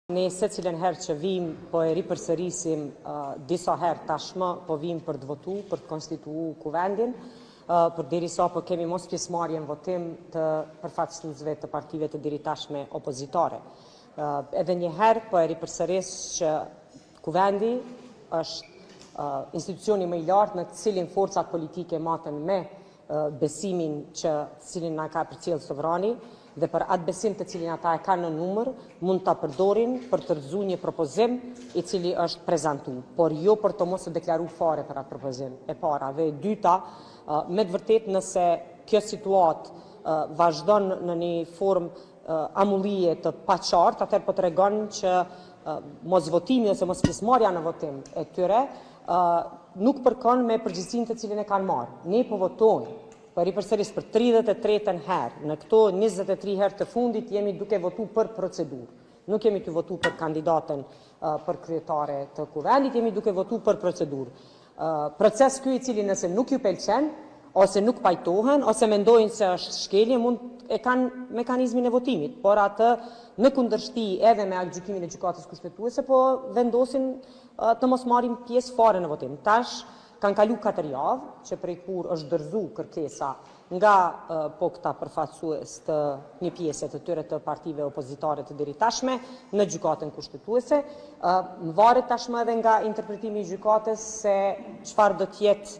Ne se cilën herë që vim, po e ripërsërisim disa herë tashmë, po vim për të votu, për të konstituu kuvendin, për derisa po kemi mos pjesëmarrje në votim të përfaqësuesve të partive të deri tashme opozitare. Edhe një herë po e ripërsëris që kuvendi është institucioni më i lartë në të cilin forcat politike maten me besimin që cilin na ka përcjell sovrani, dhe për atë besim të cilin ata e kanë në numër, mund të përdorin për të rëzu një propozim i cili është prezentu, por jo për të mos të deklaru fare për atë propozim e para. Dhe dyta, me të vërtet nëse kjo situatë vazhdon në një formë amullije të paqartë, atëherë po të regon që mos votimi ose mos pjesëmarrja në votim e tyre nuk përkon me përgjegjësinë të cilin e kanë marrë. Ne po votojmë për ripërsëris për 33 herë, në këto 23 herë të fundit jemi duke votu për procedurë. Nuk jemi të votu për kandidatën për kryetare të kuvendit, jemi duke votu për procedurë. Proces ky i cili nëse nuk ju pëlqen, ose nuk pajtohen, ose mendojnë se është shkelje, mund e kanë mekanizmin e votimit, por atë në kundërshti edhe me gjykimin e gjykatës kushtetuese, po vendosin të mos marrin pjesë fare në votim. Tash kanë kalu 4 javë, që prej kur është dërzu kërkesa nga po këta përfaqësues të një pjesë të tyre të partive opozitare të deri tashme në gjykatën kushtetuese. Varet tashmë edhe nga interpretimi i gjykatës se çfarë do të jetë,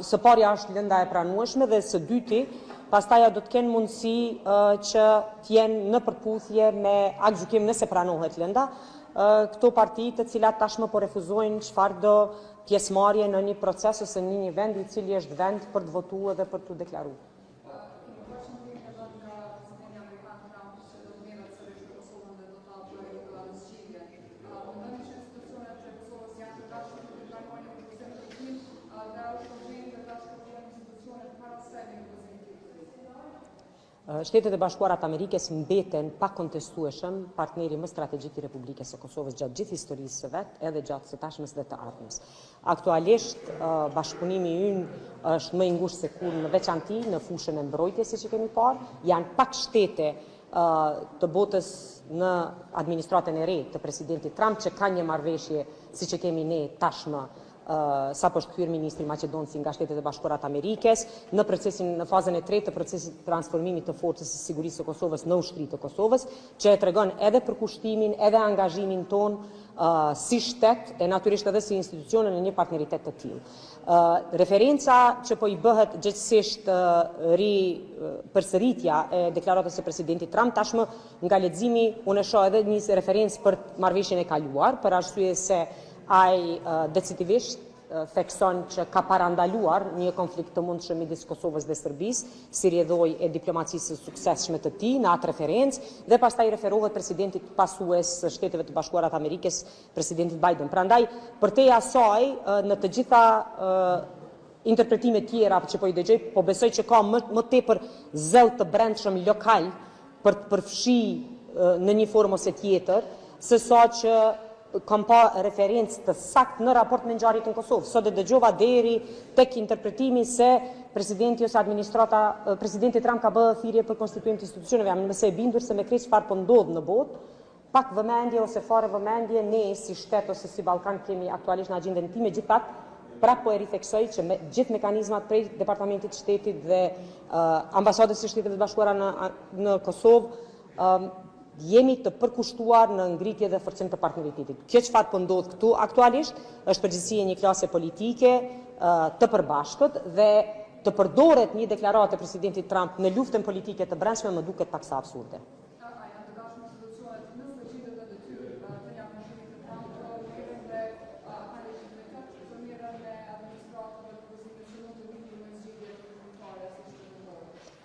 së parja është lënda e pranueshme dhe së dyti, pastaj do të kenë mundësi që të jenë në përputhje me aktgjykim nëse pranohet lënda. Këto parti të cilat tashmë po refuzojnë çfarë do pjesëmarrje në një proces ose në një vend i cili është vend për të votuar dhe për të deklaruar. Shtetet e Bashkuara të Amerikës mbeten pa kontestueshëm partneri më strategjik i Republikës së Kosovës gjatë gjithë historisë së vet, edhe gjatë së tashmes dhe të ardhmes. Aktualisht bashkëpunimi ynë është më i ngushtë se kur, në veçanti në fushën e mbrojtjes, siç e kemi parë. Janë pak shtete të botës në administratën e re të presidentit Trump që kanë një marrëveshje siç e kemi ne tashmë sa po shkthyer ministri Maqedonci nga Shtetet e Bashkuara të Amerikës në fazën e tretë të procesit të transformimit të forcës së sigurisë së Kosovës në ushtri të Kosovës, që e tregon edhe përkushtimin, edhe angazhimin ton si shtet e natyrisht edhe si institucione në një partneritet të tillë. Referenca që po i bëhet gjithsesi përsëritja e deklaratës së presidentit Trump tashmë nga leximi unë shoh edhe një referencë për marrëveshjen e kaluar, për arsye se ai decisivisht thekson që ka parandaluar një konflikt të mundshëm midis Kosovës dhe Serbisë, si rrjedhojë e diplomacisë së suksesshme të tij në atë referencë, dhe pastaj referohet presidentit pasues së Shteteve të Bashkuara të Amerikës, presidentit Biden. Prandaj, përtej asaj, në të gjitha interpretime tjera që po i dëgjoj, po besoj që ka më tepër zell të brendshëm lokal për të përfshi në një formë ose tjetër, sesa që kam pa referencë të saktë në raport me ngjarjet në Kosovë. Sot e dëgjova deri tek interpretimi se presidenti ose administrata, presidenti Trump ka bërë thirrje për konstituim të institucioneve. Jam mëse e bindur se me krejt çfarë po ndodh në botë, pak vëmendje ose fare vëmendje ne si shtet ose si Ballkan kemi aktualisht në agjendën time. Megjithatë, prapë po e ritheksoj që me gjithë mekanizmat prej Departamentit të Shtetit dhe ambasadës së Shteteve të Bashkuara në Kosovë jemi të përkushtuar në ngritje dhe forcim të partneritetit. Kjo çfarë po ndodh këtu aktualisht është përgjegjësia e një klase politike të përbashkët dhe të përdoret një deklaratë e presidentit Trump në luftën politike të brendshme më duket paksa absurde.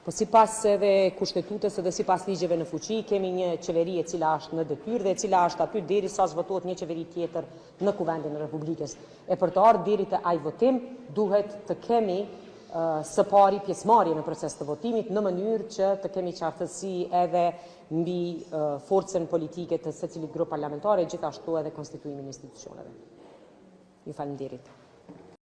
Po sipas edhe kushtetutës edhe sipas ligjeve në fuqi, kemi një qeveri e cila është në detyrë dhe e cila është aty derisa zvotohet një qeveri tjetër në Kuvendin e Republikës. E për të ardhur deri te ai votim, duhet të kemi së pari pjesëmarrje në proces të votimit në mënyrë që të kemi qartësi edhe mbi forcën politike të secilit grup parlamentare, gjithashtu edhe konstituimin e institucioneve. Ju falenderit.